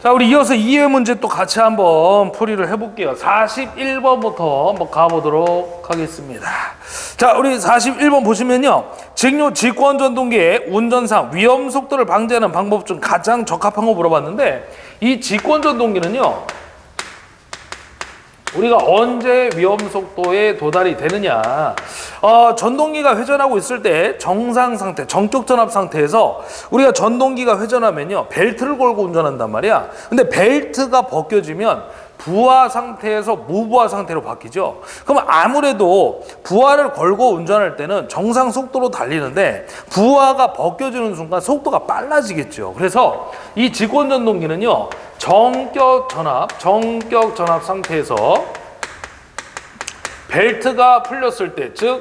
자, 우리 이어서 2회 문제 또 같이 한번 풀이를 해볼게요. 41번부터 한번 가보도록 하겠습니다. 자, 우리 41번 보시면요. 직류 직권전동기의 운전상 위험 속도를 방지하는 방법 중 가장 적합한 거 물어봤는데, 이 직권전동기는요, 우리가 언제 위험 속도에 도달이 되느냐. 전동기가 회전하고 있을 때 정상 상태, 정격 전압 상태에서 우리가 전동기가 회전하면요, 벨트를 걸고 운전한단 말이야. 근데 벨트가 벗겨지면 부하 상태에서 무부하 상태로 바뀌죠. 그럼 아무래도 부하를 걸고 운전할 때는 정상 속도로 달리는데 부하가 벗겨지는 순간 속도가 빨라지겠죠. 그래서 이 직권전동기는요, 정격 전압 상태에서 벨트가 풀렸을 때, 즉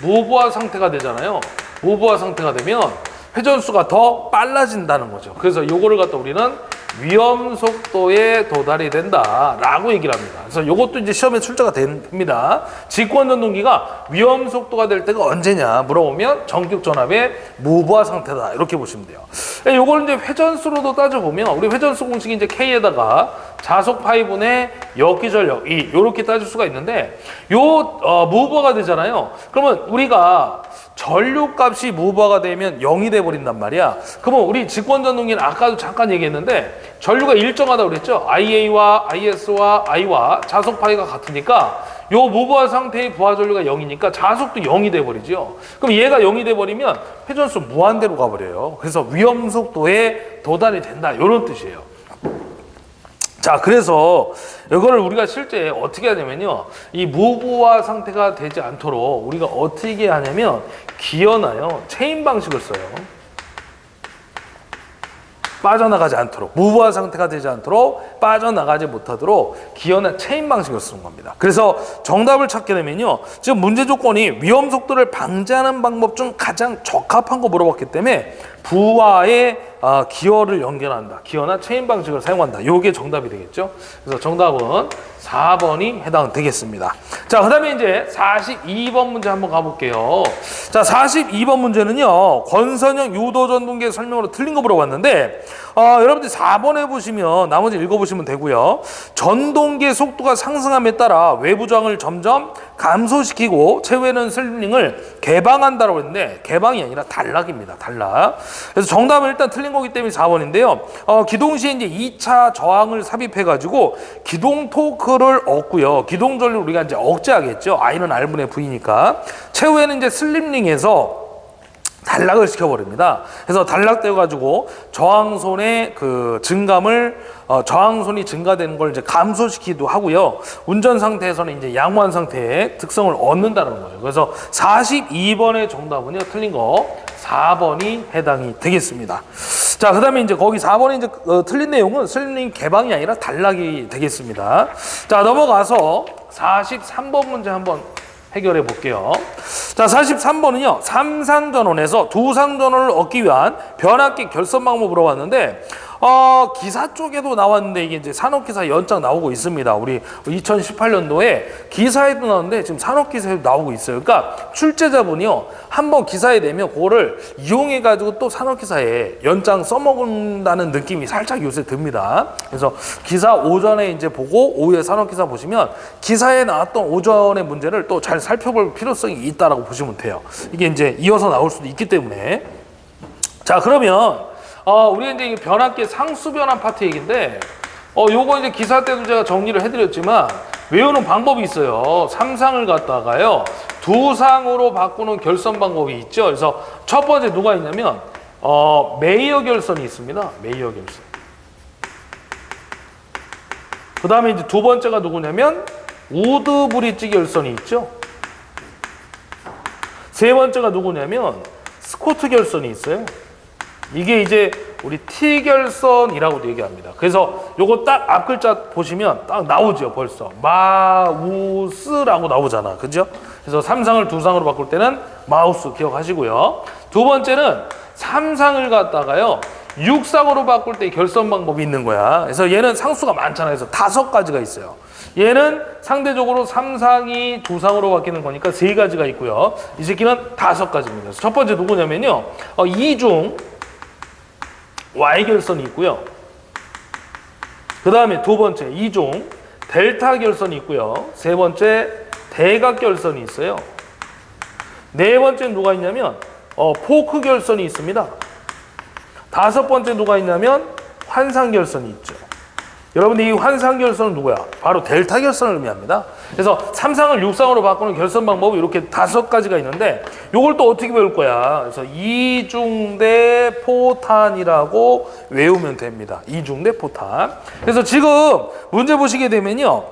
무부하 상태가 되잖아요. 무부하 상태가 되면 회전수가 더 빨라진다는 거죠. 그래서 요거를 갖다 우리는 위험 속도에 도달이 된다라고 얘기를 합니다. 그래서 요것도 이제 시험에 출제가 됩니다. 직권전동기가 위험 속도가 될 때가 언제냐 물어보면 정격 전압의 무부하 상태다, 이렇게 보시면 돼요. 요걸 이제 회전수로도 따져보면 우리 회전수 공식이 이제 K에다가 자속 파이분의 역기전력 E, 요렇게 따질 수가 있는데, 무부하가 되잖아요. 그러면 우리가 전류값이 무부하가 되면 0이 돼버린단 말이야. 그러면 우리 직권전동기는 아까도 잠깐 얘기했는데 전류가 일정하다고 그랬죠. IA와 IS와 I와 자속 파이가 같으니까 요 무부하 상태의 부하 전류가 0이니까 자속도 0이 돼버리죠. 그럼 얘가 0이 돼버리면 회전수 무한대로 가버려요. 그래서 위험 속도에 도달이 된다, 이런 뜻이에요. 자, 그래서 이거를 우리가 실제 어떻게 하냐면요, 이 무부하 상태가 되지 않도록 우리가 어떻게 하냐면 기어나요, 체인 방식을 써요. 빠져나가지 않도록, 무부하 상태가 되지 않도록, 빠져나가지 못하도록 기어나 체인 방식을 쓰는 겁니다. 그래서 정답을 찾게 되면요, 지금 문제 조건이 위험 속도를 방지하는 방법 중 가장 적합한 거 물어봤기 때문에 부하의 기어를 연결한다, 기어나 체인 방식을 사용한다, 요게 정답이 되겠죠. 그래서 정답은 4번이 해당되겠습니다. 자, 그 다음에 이제 42번 문제 한번 가볼게요. 자, 42번 문제는요, 권선형 유도전동기의 설명으로 틀린 거 물어봤는데, 여러분들 4번에 보시면 나머지 읽어보시면 되고요. 전동기의 속도가 상승함에 따라 외부 저항을 점점 감소시키고 최후에는 슬링을 개방한다고 했는데, 개방이 아니라 단락입니다. 단락. 그래서 정답은 일단 틀린 거기 때문에 4번인데요. 기동 시에 이제 2차 저항을 삽입해가지고 기동 토크를 얻고요. 기동 전류를 우리가 이제 억제하겠죠. I는 R분의 V니까. 최후에는 이제 슬립링에서 단락을 시켜버립니다. 그래서 단락되어가지고 저항손의 그 저항손이 증가되는 걸 이제 감소시키기도 하고요. 운전 상태에서는 이제 양호한 상태의 특성을 얻는다는 거예요. 그래서 42번의 정답은요, 틀린 거 4번이 해당이 되겠습니다. 자, 그 다음에 이제 거기 4번에 이제 틀린 내용은 슬링 개방이 아니라 단락이 되겠습니다. 자, 넘어가서 43번 문제 한번 해결해 볼게요. 자, 43번은요, 삼상전원에서 두상전원을 얻기 위한 변압기 결선 방법을 물어봤는데, 기사 쪽에도 나왔는데 이게 이제 산업기사 연장 나오고 있습니다. 우리 2018년도에 기사에도 나왔는데 지금 산업기사에도 나오고 있어요. 그러니까 출제자분이요, 한번 기사에 내면 그거를 이용해가지고 또 산업기사에 연장 써먹는다는 느낌이 살짝 요새 듭니다. 그래서 기사 오전에 이제 보고 오후에 산업기사 보시면 기사에 나왔던 오전의 문제를 또 잘 살펴볼 필요성이 있다라고 보시면 돼요. 이게 이제 이어서 나올 수도 있기 때문에. 자, 그러면 우리 이제 변압기 상수 변압 파트 얘기인데, 요거 이제 기사 때도 제가 정리를 해드렸지만 외우는 방법이 있어요. 3상을 갖다가요, 2상으로 바꾸는 결선 방법이 있죠. 그래서 첫 번째 누가 있냐면 메이어 결선이 있습니다. 메이어 결선. 그 다음에 이제 두 번째가 누구냐면 우드 브릿지 결선이 있죠. 세 번째가 누구냐면 스코트 결선이 있어요. 이게 이제 우리 T 결선이라고도 얘기합니다. 그래서 요거 딱 앞 글자 보시면 딱 나오죠. 벌써 마우스라고 나오잖아, 그죠? 그래서 3상을 2상으로 바꿀 때는 마우스 기억하시고요. 두 번째는 3상을 갖다가요 6상으로 바꿀 때 결선 방법이 있는 거야. 그래서 얘는 상수가 많잖아요. 그래서 5가지가 있어요. 얘는 상대적으로 3상이 2상으로 바뀌는 거니까 3가지가 있고요. 이 새끼는 5가지입니다. 첫 번째 누구냐면요, 이중 Y 결선이 있고요. 그 다음에 두 번째 이중 델타 결선이 있고요. 세 번째 대각 결선이 있어요. 네 번째 누가 있냐면 포크 결선이 있습니다. 다섯 번째 누가 있냐면 환상 결선이 있죠. 여러분들 이 환상 결선은 누구야? 바로 델타 결선을 의미합니다. 그래서 3상을 6상으로 바꾸는 결선 방법이 이렇게 5가지가 있는데 이걸 또 어떻게 배울 거야? 그래서 이중대 포탄이라고 외우면 됩니다. 이중대 포탄. 그래서 지금 문제 보시게 되면요.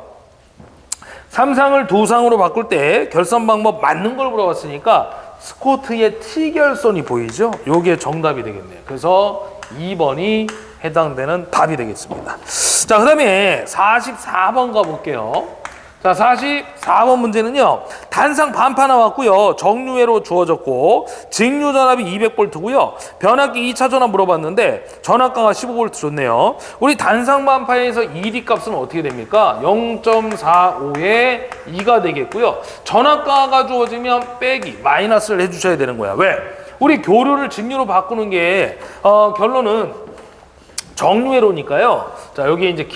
3상을 2상으로 바꿀 때 결선 방법 맞는 걸 물어봤으니까 스코트의 T 결선이 보이죠? 이게 정답이 되겠네요. 그래서 2번이 해당되는 답이 되겠습니다. 자, 그 다음에 44번 가볼게요. 자, 44번 문제는요. 단상 반파 나왔고요. 정류회로 주어졌고 직류전압이 200V고요. 변압기 2차 전압 물어봤는데 전압가가 15V 줬네요. 우리 단상 반파에서 ED 값은 어떻게 됩니까? 0.45에 2가 되겠고요. 전압가가 주어지면 빼기, 마이너스를 해주셔야 되는 거야. 왜? 우리 교류를 직류로 바꾸는 게 결론은 정류회로니까요. 자, 여기 이제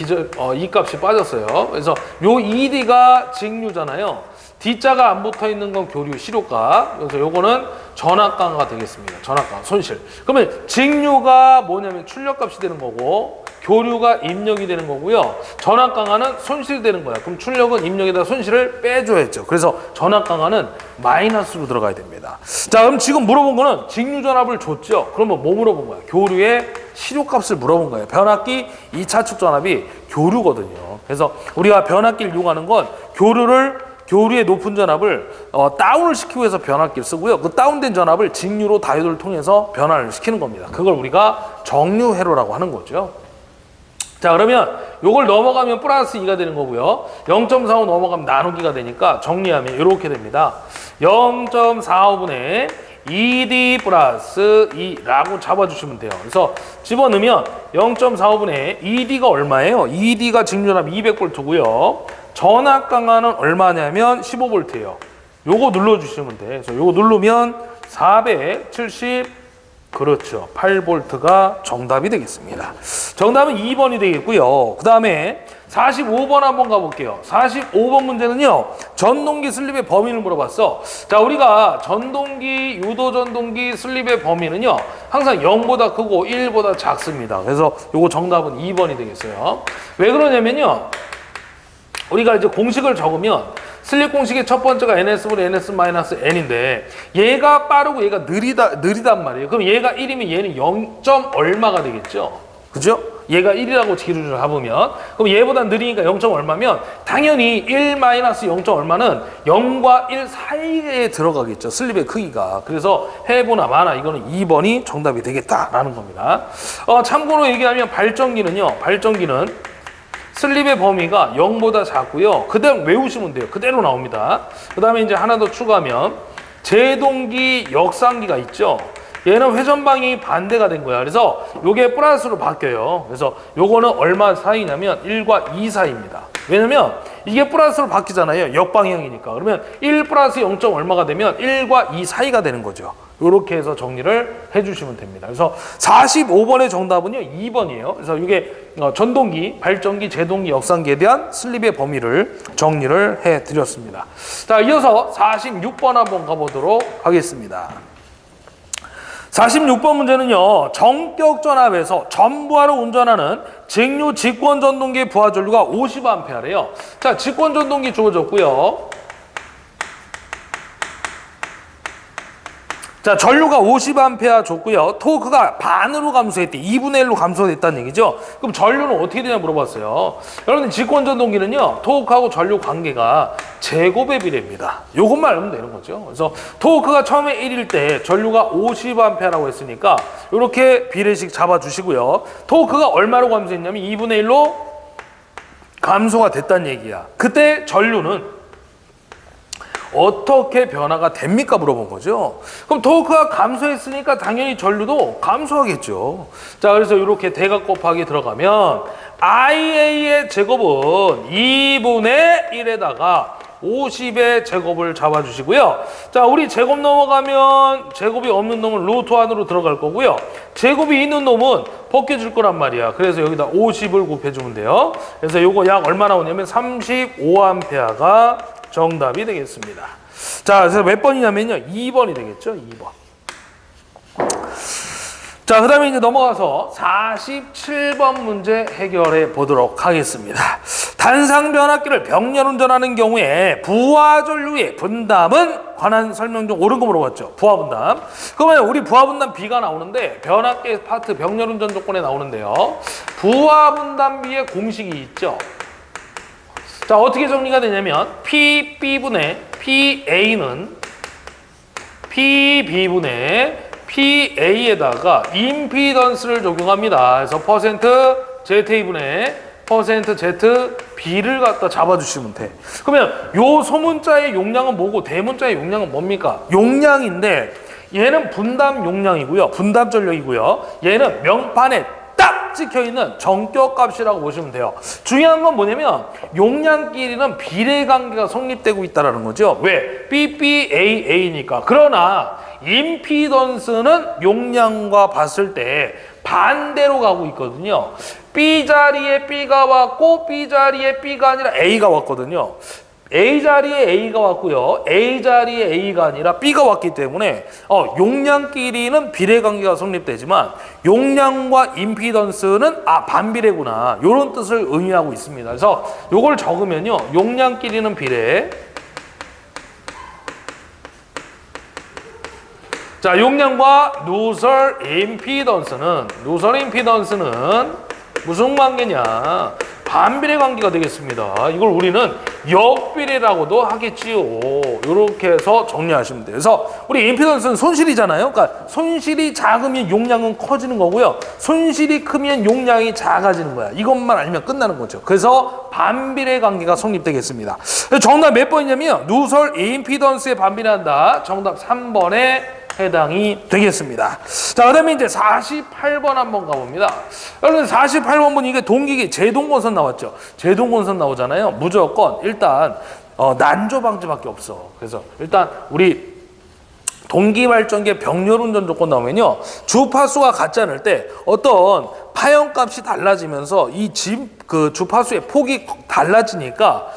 이 값이 빠졌어요. 그래서 요 ED가 직류잖아요. D자가 안 붙어 있는 건 교류 실효가. 그래서 요거는 전압가가 되겠습니다. 전압가 손실. 그러면 직류가 뭐냐면 출력값이 되는 거고 교류가 입력이 되는 거고요. 전압강화는 손실이 되는 거야. 그럼 출력은 입력에다 손실을 빼줘야죠. 그래서 전압강화는 마이너스로 들어가야 됩니다. 자, 그럼 지금 물어본 거는 직류전압을 줬죠. 그러면 뭐 물어본 거야? 교류의 실효값을 물어본 거예요. 변압기 2차 축 전압이 교류거든요. 그래서 우리가 변압기를 이용하는 건 교류의 높은 전압을 다운을 시키기 위해서 변압기를 쓰고요. 그 다운된 전압을 직류로 다이오드를 통해서 변화를 시키는 겁니다. 그걸 우리가 정류회로라고 하는 거죠. 자, 그러면 요걸 넘어가면 플러스 2가 되는 거고요. 0.45 넘어가면 나누기가 되니까 정리하면 이렇게 됩니다. 0.45분의 2D 플러스 2라고 잡아주시면 돼요. 그래서 집어넣으면 0.45분의 2D가 얼마예요? 2D가 직류전압 200V고요. 전압 강화는 얼마냐면 15V예요. 요거 눌러주시면 돼. 그래서 요거 누르면 470 그렇죠. 8V가 정답이 되겠습니다. 정답은 2번이 되겠고요. 그 다음에 45번 한번 가볼게요. 45번 문제는요. 전동기 슬립의 범위를 물어봤어. 자, 우리가 유도 전동기 슬립의 범위는요. 항상 0보다 크고 1보다 작습니다. 그래서 요거 정답은 2번이 되겠어요. 왜 그러냐면요. 우리가 이제 공식을 적으면 슬립 공식의 첫 번째가 NS분의 NS-N인데 얘가 빠르고 얘가 느리단 말이에요. 그럼 얘가 1이면 얘는 0. 얼마가 되겠죠? 그죠? 얘가 1이라고 기준을 잡으면 그럼 얘보다 느리니까 0. 얼마면 당연히 1 마이너스 0. 얼마는 0과 1 사이에 들어가겠죠. 슬립의 크기가. 그래서 해보나 마나 이거는 2번이 정답이 되겠다라는 겁니다. 참고로 얘기하면 발전기는 슬립의 범위가 0보다 작고요. 그대로 외우시면 돼요. 그대로 나옵니다. 그 다음에 이제 하나 더 추가하면 제동기 역상기가 있죠. 얘는 회전 방향이 반대가 된 거야. 그래서 요게 플러스로 바뀌어요. 그래서 요거는 얼마 사이냐면 1과 2 사이입니다. 왜냐면 이게 플러스로 바뀌잖아요. 역방향이니까. 그러면 1 플러스 0. 얼마가 되면 1과 2 사이가 되는 거죠. 이렇게 해서 정리를 해주시면 됩니다. 그래서 45번의 정답은요 2번이에요. 그래서 이게 전동기, 발전기, 제동기, 역상기에 대한 슬립의 범위를 정리를 해드렸습니다. 자, 이어서 46번 한번 가보도록 하겠습니다. 46번 문제는요. 정격 전압에서 전부하로 운전하는 직류 직권 전동기의 부하 전류가 50A래요. 자, 직권 전동기 주어졌고요. 자, 전류가 50A 줬고요. 토크가 반으로 감소했대. 2분의 1로 감소됐다는 얘기죠. 그럼 전류는 어떻게 되냐 물어봤어요. 여러분, 직권 전동기는요. 토크하고 전류 관계가 제곱의 비례입니다. 요것만 알면 되는 거죠. 그래서 토크가 처음에 1일 때 전류가 50A라고 했으니까 이렇게 비례식 잡아주시고요. 토크가 얼마로 감소했냐면 2분의 1로 감소가 됐다는 얘기야. 그때 전류는 어떻게 변화가 됩니까? 물어본 거죠. 그럼 토크가 감소했으니까 당연히 전류도 감소하겠죠. 자, 그래서 이렇게 대각 곱하기 들어가면 IA의 제곱은 2분의 1에다가 50의 제곱을 잡아주시고요. 자, 우리 제곱 넘어가면 제곱이 없는 놈은 루트 안으로 들어갈 거고요. 제곱이 있는 놈은 벗겨줄 거란 말이야. 그래서 여기다 50을 곱해주면 돼요. 그래서 요거 약 얼마 나오냐면 35A가 정답이 되겠습니다. 자, 그래서 몇 번이냐면요. 2번이 되겠죠. 2번. 자, 그 다음에 이제 넘어가서 47번 문제 해결해 보도록 하겠습니다. 단상 변압기를 병렬 운전하는 경우에 부하 전류의 분담은 관한 설명 중 옳은 거 물어봤죠. 부하 분담. 그러면 우리 부하 분담 B가 나오는데 변압기 파트 병렬 운전 조건에 나오는데요. 부하 분담비의 공식이 있죠. 자, 어떻게 정리가 되냐면 PB분의 PA는 PB분의 PA에다가 임피던스를 적용합니다. 그래서 퍼센트 ZA분의 퍼센트 ZB를 갖다 잡아주시면 돼. 그러면 요 소문자의 용량은 뭐고 대문자의 용량은 뭡니까? 용량인데 얘는 분담 용량이고요. 분담 전력이고요. 얘는 명판에 딱 찍혀있는 정격값이라고 보시면 돼요. 중요한 건 뭐냐면 용량끼리는 비례관계가 성립되고 있다는 거죠. 왜? BBAA니까. 그러나 임피던스는 용량과 봤을 때 반대로 가고 있거든요. B 자리에 B가 왔고 B 자리에 B가 아니라 A가 왔거든요. A 자리에 A가 왔고요. A 자리에 A가 아니라 B가 왔기 때문에 용량끼리는 비례관계가 성립되지만 용량과 임피던스는 반비례구나. 이런 뜻을 의미하고 있습니다. 그래서 이걸 적으면요. 용량끼리는 비례. 자, 용량과 누설 임피던스는 무슨 관계냐? 반비례 관계가 되겠습니다. 이걸 우리는 역비례라고도 하겠지요. 이렇게 해서 정리하시면 돼요. 그래서 우리 임피던스는 손실이잖아요. 그러니까 손실이 작으면 용량은 커지는 거고요. 손실이 크면 용량이 작아지는 거야. 이것만 알면 끝나는 거죠. 그래서 반비례 관계가 성립되겠습니다. 정답 몇 번이냐면 누설 임피던스에 반비례한다. 정답 3번에 해당이 되겠습니다. 자, 그 다음에 이제 48번 한번 가봅니다. 여러분 48번 보니 이게 동기기 제동건선 나왔죠. 제동건선 나오잖아요. 무조건 일단 난조 방지밖에 없어. 그래서 일단 우리 동기발전기 병렬운전 조건 나오면요. 주파수가 같지 않을 때 어떤 파형값이 달라지면서 그 주파수의 폭이 달라지니까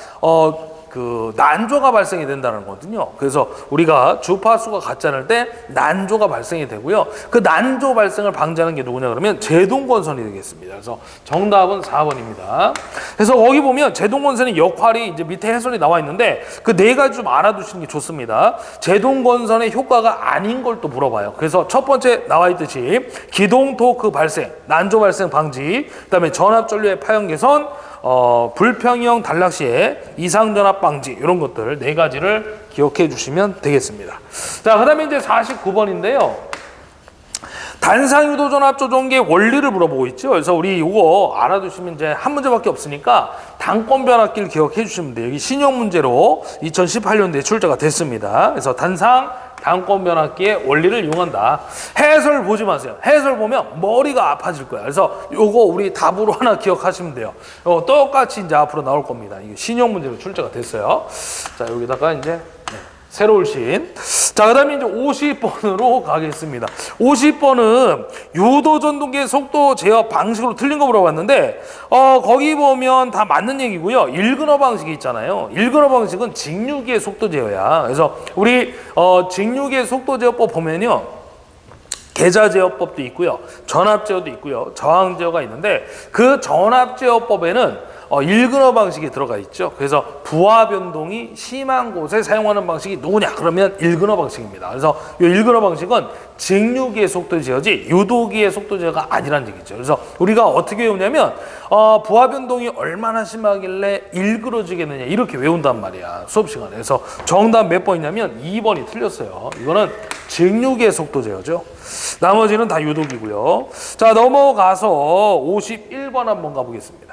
난조가 발생이 된다는 거거든요. 그래서 우리가 주파수가 같지 않을 때 난조가 발생이 되고요. 그 난조 발생을 방지하는 게 누구냐 그러면 제동건선이 되겠습니다. 그래서 정답은 4번입니다. 그래서 거기 보면 제동건선의 역할이 이제 밑에 해설이 나와 있는데 그 네 가지 좀 알아두시는 게 좋습니다. 제동건선의 효과가 아닌 걸 또 물어봐요. 그래서 첫 번째 나와 있듯이 기동 토크 발생, 난조 발생 방지, 그다음에 전압 전류의 파형 개선, 불평형 단락 시에 이상전압 방지 이런 것들 네 가지를 기억해 주시면 되겠습니다. 자, 그 다음에 이제 49번인데요. 단상유도전압 조정기의 원리를 물어보고 있죠. 그래서 우리 이거 알아두시면 이제 한 문제밖에 없으니까 단권 변압기를 기억해 주시면 돼요. 여기 신형 문제로 2018년도에 출제가 됐습니다. 그래서 단권 변압기의 원리를 이용한다. 해설 보지 마세요. 해설 보면 머리가 아파질 거야. 그래서 요거 우리 답으로 하나 기억하시면 돼요. 똑같이 이제 앞으로 나올 겁니다. 이게 신형 문제로 출제가 됐어요. 자, 여기다가 이제 새로 올 신. 자, 그 다음에 이제 50번으로 가겠습니다. 50번은 유도전동기의 속도 제어 방식으로 틀린 거 물어봤는데, 거기 보면 다 맞는 얘기고요. 일근어 방식이 있잖아요. 일근어 방식은 직류기의 속도 제어야. 그래서 우리, 직류기의 속도 제어법 보면요. 계좌 제어법도 있고요. 전압 제어도 있고요. 저항 제어가 있는데, 그 전압 제어법에는 일근어 방식이 들어가 있죠. 그래서 부하 변동이 심한 곳에 사용하는 방식이 누구냐? 그러면 일근어 방식입니다. 그래서 이 일근어 방식은 직류기의 속도 제어지 유도기의 속도 제어가 아니라는 얘기죠. 그래서 우리가 어떻게 외우냐면 부하 변동이 얼마나 심하길래 일그러지겠느냐 이렇게 외운단 말이야. 수업 시간에. 그래서 정답 몇 번이냐면 2번이 틀렸어요. 이거는 직류기의 속도 제어죠. 나머지는 다 유도기고요. 자, 넘어가서 51번 한번 가보겠습니다.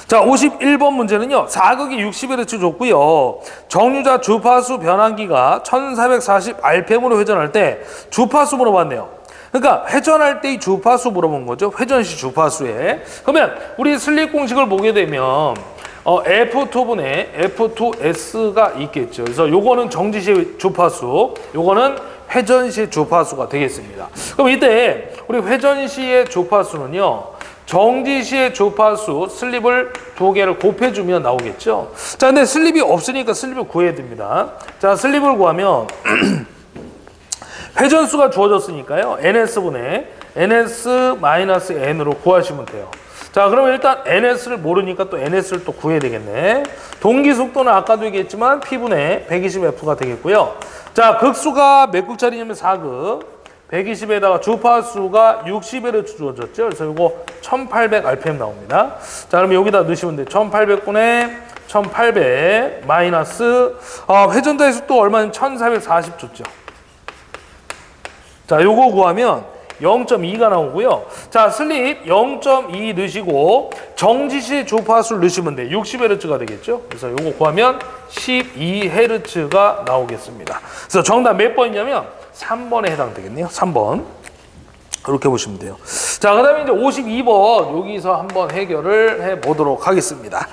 자, 51번 문제는요. 사극이 60Hz 줬고요. 정유자 주파수 변환기가 1440rpm으로 회전할 때 주파수 물어봤네요. 그러니까 회전할 때 이 주파수 물어본 거죠. 회전 시 주파수에. 그러면 우리 슬립 공식을 보게 되면 F2분의 F2S가 있겠죠. 그래서 요거는 정지시의 주파수, 요거는 회전시의 주파수가 되겠습니다. 그럼 이때 우리 회전시의 주파수는요, 정지시의 주파수 슬립을 두 개를 곱해주면 나오겠죠. 자, 근데 슬립이 없으니까 슬립을 구해야 됩니다. 자, 슬립을 구하면 회전수가 주어졌으니까요, NS분의 NS-N으로 구하시면 돼요. 자, 그러면 일단 NS를 모르니까 또 NS를 또 구해야 되겠네. 동기 속도는 아까도 얘기했지만 P분의 120F가 되겠고요. 자, 극수가 몇 극짜리냐면 4극. 120에다가 주파수가 60Hz 주어졌죠. 그래서 이거 1800rpm 나옵니다. 자, 그러면 여기다 넣으시면 돼요. 1800분의 1800 마이너스, 회전자의 속도 얼마냐면 1440 줬죠. 자, 요거 구하면 0.2가 나오고요. 자, 슬립 0.2 넣으시고 정지시 주파수를 넣으시면 돼요. 60Hz가 되겠죠. 그래서 요거 구하면 12Hz가 나오겠습니다. 그래서 정답 몇 번이냐면 3번에 해당되겠네요. 3번. 그렇게 보시면 돼요. 자, 그 다음에 이제 52번 여기서 한번 해결을 해보도록 하겠습니다.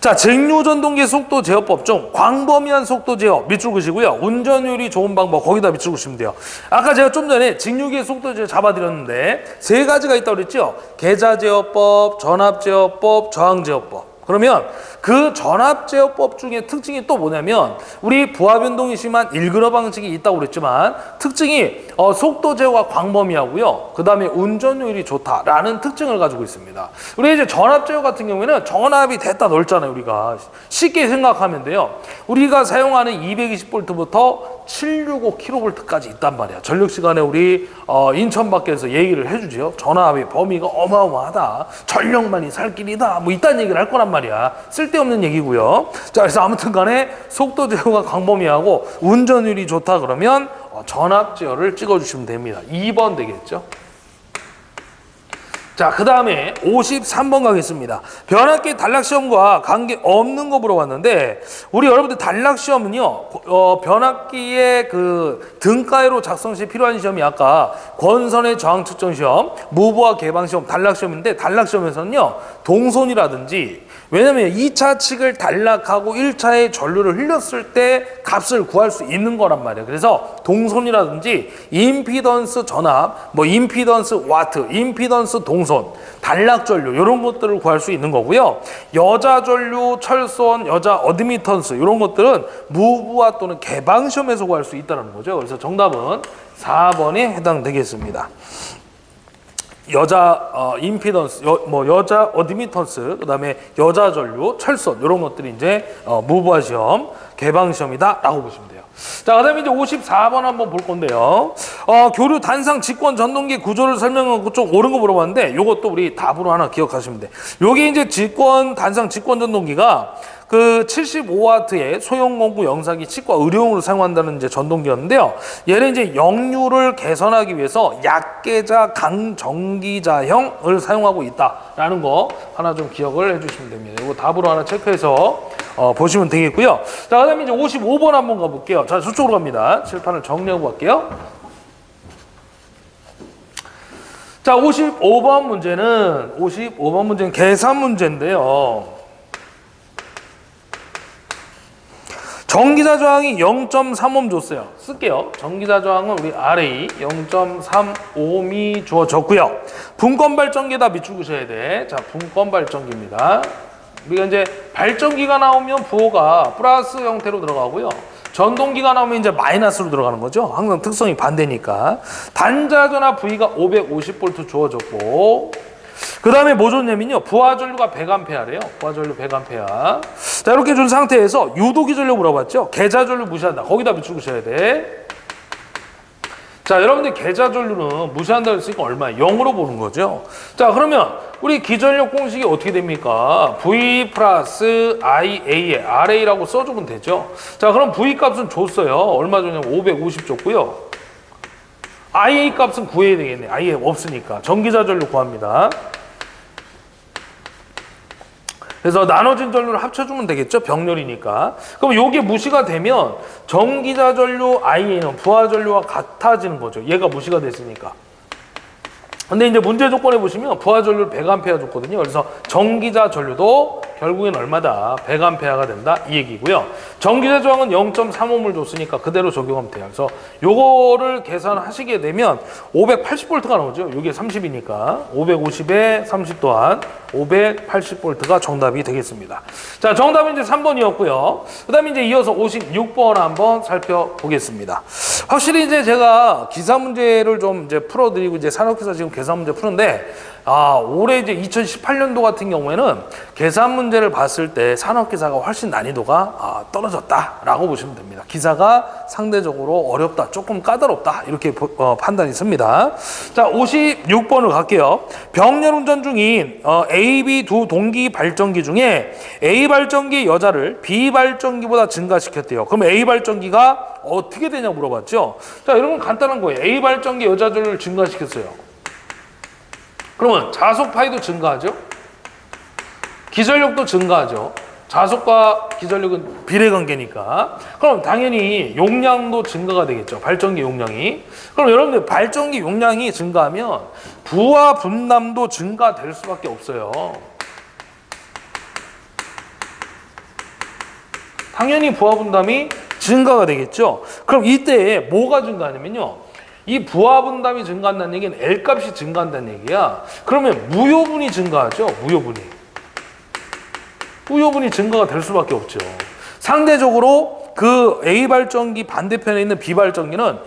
자, 직류전동기 속도 제어법 중 광범위한 속도 제어 밑줄 그시고요. 운전율이 좋은 방법 거기다 밑줄 그시면 돼요. 아까 제가 좀 전에 직류기의 속도 제어 잡아드렸는데 세 가지가 있다고 그랬죠. 계좌 제어법, 전압 제어법, 저항 제어법. 그러면 그 전압 제어법 중에 특징이 또 뭐냐면 우리 부하 변동이 심한 1그러 방식이 있다고 그랬지만 특징이 속도 제어가 광범위하고요. 그 다음에 운전율이 좋다라는 특징을 가지고 있습니다. 우리 이제 전압 제어 같은 경우에는 전압이 됐다 넓잖아요. 우리가 쉽게 생각하면 돼요. 우리가 사용하는 220V부터 765kV까지 있단 말이야. 전력 시간에 우리 인천 밖에서 얘기를 해주죠. 전압의 범위가 어마어마하다. 전력만이 살 길이다. 뭐 이딴 얘기를 할 거란 말이야. 쓸데없는 얘기고요. 자, 그래서 아무튼 간에 속도 제어가 광범위하고 운전율이 좋다 그러면 전압 제어를 찍어주시면 됩니다. 2번 되겠죠. 자, 그 다음에 53번 가겠습니다. 변압기 단락시험과 관계없는 거 물어봤는데 우리 여러분들 단락시험은요, 변압기의 그 등가위로 작성 시 필요한 시험이 아까 권선의 저항 측정 시험, 무브와 개방 시험, 단락시험인데 단락시험에서는요, 동선이라든지 왜냐면 2차 측을 단락하고 1차의 전류를 흘렸을 때 값을 구할 수 있는 거란 말이에요. 그래서 동선이라든지 임피던스 전압, 뭐 임피던스 와트, 임피던스 동선, 단락 전류 이런 것들을 구할 수 있는 거고요. 여자 전류, 철선, 여자 어드미턴스 이런 것들은 무브와 또는 개방 시험에서 구할 수 있다는 거죠. 그래서 정답은 4번에 해당되겠습니다. 여자 임피던스, 여자 어드미턴스, 그 다음에 여자 전류, 철선 이런 것들이 이제 무브화 시험, 개방 시험이다라고 보시면 돼요. 자, 그 다음에 이제 54번 한번 볼 건데요. 교류 단상 직권 전동기 구조를 설명하고 좀 옳은 거 물어봤는데 이것도 우리 답으로 하나 기억하시면 돼. 요게 이제 단상 직권 전동기가 그 75W의 소형 공구 영상기 치과 의료용으로 사용한다는 이제 전동기였는데요. 얘는 이제 역류를 개선하기 위해서 약계자 강전기자형을 사용하고 있다라는 거 하나 좀 기억을 해주시면 됩니다. 이거 답으로 하나 체크해서 보시면 되겠고요. 자, 그다음에 이제 55번 한번 가볼게요. 자, 저쪽으로 갑니다. 칠판을 정리하고 갈게요. 자, 55번 문제는 계산 문제인데요. 전기자 저항이 0.3옴 줬어요. 쓸게요. 전기자 저항은 우리 RA 0.3옴이 주어졌고요. 분권 발전기에다 밑줄 그셔야 돼. 자, 분권 발전기입니다. 우리가 이제 발전기가 나오면 부호가 플러스 형태로 들어가고요. 전동기가 나오면 이제 마이너스로 들어가는 거죠. 항상 특성이 반대니까. 단자전압 V가 550V 주어졌고, 그 다음에 뭐 줬냐면요, 부하 전류가 100A래요. 부하 전류 100A. 자, 이렇게 준 상태에서 유도기 전류 물어봤죠. 계좌 전류 무시한다. 거기다 밑줄 그셔야 돼. 자, 여러분들 계좌 전류는 무시한다고 했으니까 얼마예요? 0으로 보는 거죠. 자, 그러면 우리 기전력 공식이 어떻게 됩니까? V 플러스 IA에 RA라고 써주면 되죠. 자, 그럼 V 값은 줬어요. 얼마 줬냐면 550 줬고요. IA 값은 구해야 되겠네. IA 없으니까. 전기자 전류 구합니다. 그래서 나눠진 전류를 합쳐주면 되겠죠. 병렬이니까. 그럼 요게 무시가 되면 전기자 전류 IA는 부하 전류와 같아지는 거죠. 얘가 무시가 됐으니까. 근데 이제 문제 조건에 보시면 부하 전류 100A 줬거든요. 그래서 전기자 전류도 결국엔 얼마다? 100A가 된다 이 얘기고요. 전기세 저항은 0.35물 줬으니까 그대로 적용하면 돼요. 그래서 요거를 계산하시게 되면 580V가 나오죠. 이게 30이니까 550에 30 또한 580V가 정답이 되겠습니다. 자, 정답은 이제 3번이었고요. 그 다음에 이제 이어서 56번 한번 살펴보겠습니다. 확실히 이제 제가 기사 문제를 좀 이제 풀어드리고 이제 산업기사 지금 계산 문제 푸는데 올해 이제 2018년도 같은 경우에는 계산 문제를 봤을 때 산업기사가 훨씬 난이도가 떨어졌다라고 보시면 됩니다. 기사가 상대적으로 어렵다, 조금 까다롭다 이렇게 판단이 씁니다. 자, 56번을 갈게요. 병렬운전 중인 A, B 두 동기 발전기 중에 A 발전기 여자를 B 발전기보다 증가시켰대요. 그럼 A 발전기가 어떻게 되냐 물어봤죠. 자, 여러분 간단한 거예요. A 발전기 여자들을 증가시켰어요. 그러면 자속 파이도 증가하죠. 기전력도 증가하죠. 자속과 기전력은 비례관계니까. 그럼 당연히 용량도 증가가 되겠죠. 발전기 용량이. 그럼 여러분들 발전기 용량이 증가하면 부하 분담도 증가될 수밖에 없어요. 당연히 부하 분담이 증가가 되겠죠. 그럼 이때 뭐가 증가하냐면요. 이 부하 분담이 증가한다는 얘기는 L 값이 증가한다는 얘기야. 그러면 무효분이 증가하죠. 무효분이 증가가 될 수밖에 없죠. 상대적으로 그 A 발전기 반대편에 있는 B 발전기는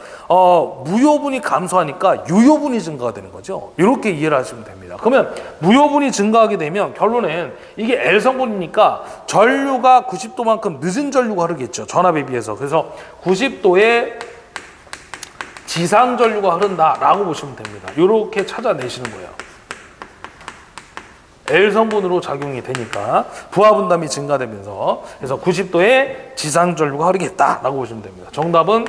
무효분이 감소하니까 유효분이 증가가 되는 거죠. 이렇게 이해를 하시면 됩니다. 그러면 무효분이 증가하게 되면 결론은 이게 L 성분이니까 전류가 90도만큼 늦은 전류가 흐르겠죠. 전압에 비해서. 그래서 90도에 지상 전류가 흐른다라고 보시면 됩니다. 이렇게 찾아내시는 거예요. L 성분으로 작용이 되니까 부하 분담이 증가되면서 그래서 90도에 지상 전류가 흐르겠다라고 보시면 됩니다. 정답은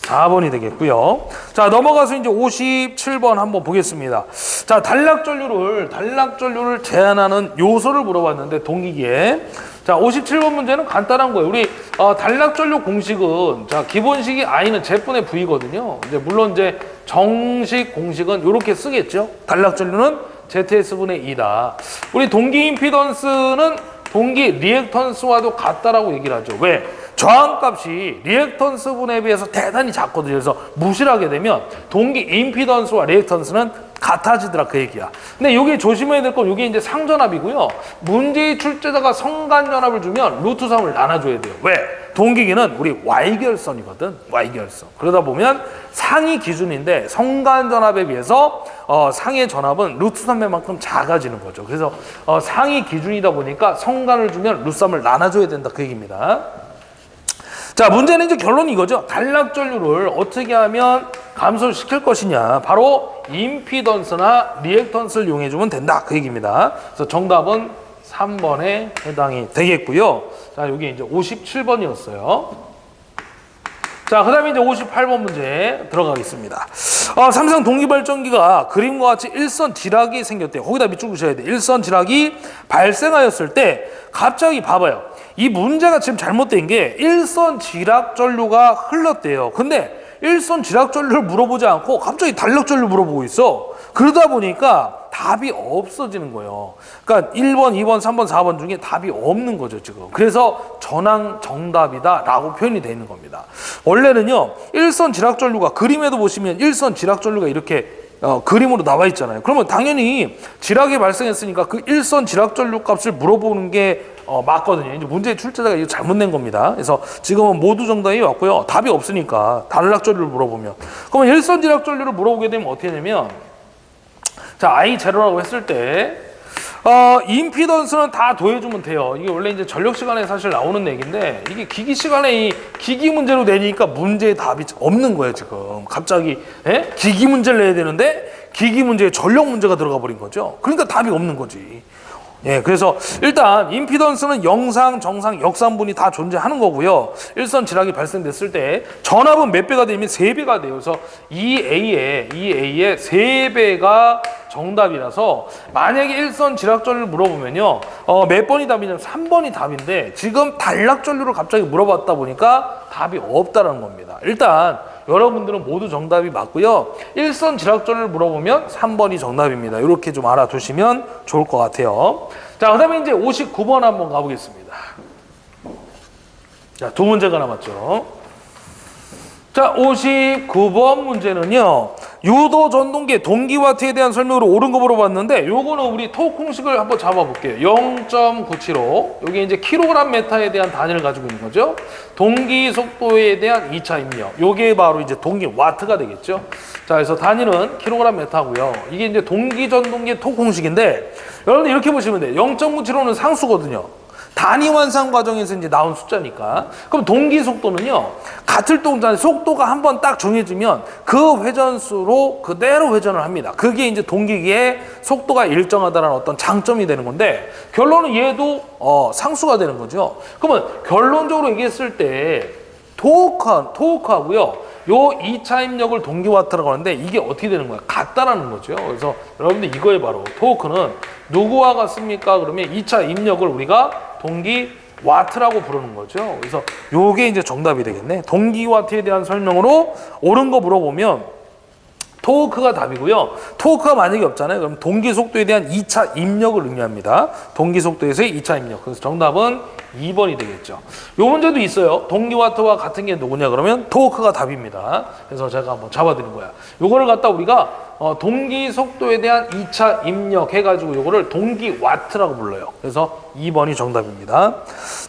4번이 되겠고요. 자, 넘어가서 이제 57번 한번 보겠습니다. 자, 단락 전류를 제한하는 요소를 물어봤는데 동기기에. 자, 57번 문제는 간단한 거예요. 우리 단락 전류 공식은 자, 기본식이 I는 Z분의 V거든요. 이제 물론 이제 정식 공식은 이렇게 쓰겠죠. 단락 전류는 ZS분의 2다. 우리 동기 임피던스는 동기 리액턴스와도 같다라고 얘기를 하죠. 왜? 저항값이 리액턴스 분에 비해서 대단히 작거든요. 그래서 무시를 하게 되면 동기 임피던스와 리액턴스는 같아지더라 그 얘기야. 근데 여기 조심해야 될 건 이게 이제 상전압이고요. 문제의 출제자가 성간전압을 주면 루트 3을 나눠줘야 돼요. 왜? 동기기는 우리 Y결선이거든. Y결선. 그러다 보면 상위 기준인데 성간전압에 비해서 상의 전압은 루트 3배만큼 작아지는 거죠. 그래서 상위 기준이다 보니까 성간을 주면 루트 3을 나눠줘야 된다 그 얘기입니다. 자, 문제는 이제 결론이 이거죠. 단락 전류를 어떻게 하면 감소시킬 것이냐. 바로 임피던스나 리액턴스를 이용해주면 된다. 그 얘기입니다. 그래서 정답은 3번에 해당이 되겠고요. 자, 여기 이제 57번이었어요. 자, 그 다음에 이제 58번 문제 들어가겠습니다. 삼성 동기발전기가 그림과 같이 일선 지락이 생겼대요. 거기다 밑줄 그으셔야 돼요. 일선 지락이 발생하였을 때 갑자기 봐봐요. 이 문제가 지금 잘못된 게 일선 지락 전류가 흘렀대요. 근데 일선 지락 전류를 물어보지 않고 갑자기 단락 전류 물어보고 있어. 그러다 보니까 답이 없어지는 거예요. 그러니까 1번, 2번, 3번, 4번 중에 답이 없는 거죠, 지금. 그래서 전항 정답이다 라고 표현이 되어 있는 겁니다. 원래는요, 일선 지락 전류가 그림에도 보시면 일선 지락 전류가 이렇게 그림으로 나와 있잖아요. 그러면 당연히 지락이 발생했으니까 그 일선 지락 전류 값을 물어보는 게 맞거든요. 이제 문제의 출제자가 이거 잘못 낸 겁니다. 그래서 지금은 모두 정답이 왔고요. 답이 없으니까 단락 전류를 물어보면. 그러면 일선 지락 전류를 물어보게 되면 어떻게 되냐면, 자, I 제로라고 했을 때, 임피던스는 다 더해주면 돼요. 이게 원래 이제 전력 시간에 사실 나오는 얘기인데, 이게 기기 시간에 이 기기 문제로 내니까 문제의 답이 없는 거예요, 지금. 갑자기, 기기 문제를 내야 되는데, 기기 문제에 전력 문제가 들어가 버린 거죠. 그러니까 답이 없는 거지. 예, 그래서 일단 임피던스는 영상, 정상, 역삼분이 다 존재하는 거고요. 일선 지락이 발생됐을 때 전압은 몇 배가 되면 3배가 돼요. 그래서 2A의 3배가 정답이라서 만약에 일선 지락 전류를 물어보면요. 몇 번이 답이냐면 3번이 답인데 지금 단락 전류를 갑자기 물어봤다 보니까 답이 없다는 겁니다. 일단 여러분들은 모두 정답이 맞고요. 일선 지락전을 물어보면 3번이 정답입니다. 이렇게 좀 알아두시면 좋을 것 같아요. 자, 그 다음에 이제 59번 한번 가보겠습니다. 자, 두 문제가 남았죠. 자, 59번 문제는요. 유도 전동기 동기와트에 대한 설명으로 옳은 거 물어봤는데 요거는 우리 토크 공식을 한번 잡아볼게요. 0.975 여기 이제 킬로그램 메타에 대한 단위를 가지고 있는 거죠. 동기 속도에 대한 2차 입력 요게 바로 이제 동기 와트가 되겠죠. 자, 그래서 단위는 킬로그램 메타고요. 이게 이제 동기 전동기 토크 공식인데 여러분들 이렇게 보시면 돼요. 0.975는 상수거든요. 단위 완성 과정에서 이제 나온 숫자니까. 그럼 동기 속도는요, 같을 동작의 속도가 한번 딱 정해지면 그 회전수로 그대로 회전을 합니다. 그게 이제 동기기의 속도가 일정하다는 어떤 장점이 되는 건데, 결론은 얘도 상수가 되는 거죠. 그러면 결론적으로 얘기했을 때 토크하고요, 요 2차 입력을 동기와트라고 하는데 이게 어떻게 되는 거야? 같다라는 거죠. 그래서 여러분들 이거에 바로 토크는 누구와 같습니까? 그러면 2차 입력을 우리가 동기 와트라고 부르는 거죠. 그래서 요게 이제 정답이 되겠네. 동기 와트에 대한 설명으로 옳은 거 물어보면 토크가 답이고요. 토크가 만약에 없잖아요. 그럼 동기 속도에 대한 2차 입력을 의미합니다. 동기 속도에서의 2차 입력. 그래서 정답은 2번이 되겠죠. 요 문제도 있어요. 동기 와트와 같은 게 누구냐 그러면 토크가 답입니다. 그래서 제가 한번 잡아드린 거야. 요거를 갖다 우리가 동기 속도에 대한 2차 입력 해가지고 요거를 동기 와트라고 불러요. 그래서 2번이 정답입니다.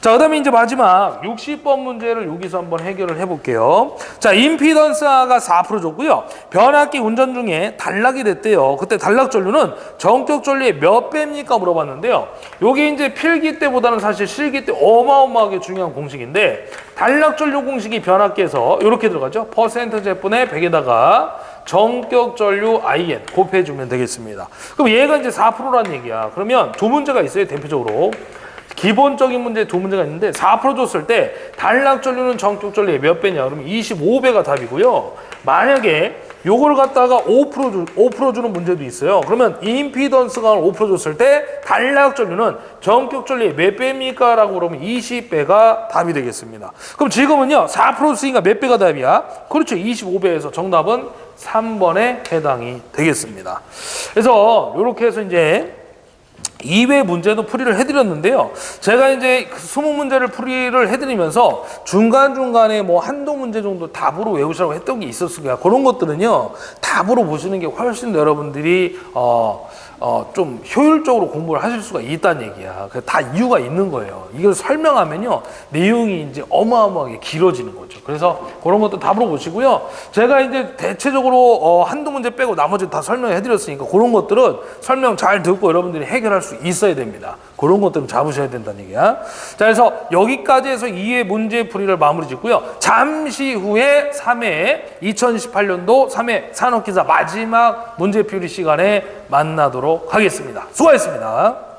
자, 그 다음에 이제 마지막 60번 문제를 여기서 한번 해결을 해볼게요. 자, 임피던스가 4% 줬고요. 변압기 운전 중에 단락이 됐대요. 그때 단락 전류는 전격 전류의 몇 배입니까 물어봤는데요. 요게 이제 필기 때보다는 사실 실기 때 어마어마하게 중요한 공식인데, 단락 전류 공식이 변압기에서 이렇게 들어가죠. 퍼센트 제분의 100에다가 전격 전류 IN 곱해주면 되겠습니다. 그럼 얘가 이제 4%라는 얘기야. 그러면 두 문제가 있어요. 대표적으로 기본적인 문제 두 문제가 있는데, 4% 줬을 때 단락 전류는 전격 전류의 몇 배냐 그러면 25배가 답이고요. 만약에 요걸 갖다가 5% 주는 문제도 있어요. 그러면 임피던스가 5% 줬을 때 단락 전류는 전격 전류의 몇 배입니까? 라고 그러면 20배가 답이 되겠습니다. 그럼 지금은요, 4% 쓰니까 몇 배가 답이야? 그렇죠. 25배에서 정답은 3번에 해당이 되겠습니다. 그래서 이렇게 해서 이제 2회 문제도 풀이를 해드렸는데요. 제가 이제 20문제를 풀이를 해드리면서 중간중간에 뭐 한두 문제 정도 답으로 외우시라고 했던 게 있었으니까 그런 것들은요, 답으로 보시는 게 훨씬 더 여러분들이 좀 효율적으로 공부를 하실 수가 있다는 얘기야. 다 이유가 있는 거예요. 이걸 설명하면요, 내용이 이제 어마어마하게 길어지는 거죠. 그래서 그런 것도 답으로 보시고요. 제가 이제 대체적으로 한두 문제 빼고 나머지 다 설명해 드렸으니까 그런 것들은 설명 잘 듣고 여러분들이 해결할 수 있어야 됩니다. 그런 것들은 잡으셔야 된다는 얘기야. 자, 그래서 여기까지 해서 2회 문제 풀이를 마무리 짓고요. 잠시 후에 3회 2018년도 3회 산업기사 마지막 문제 풀이 시간에 만나도록 하겠습니다. 수고하셨습니다.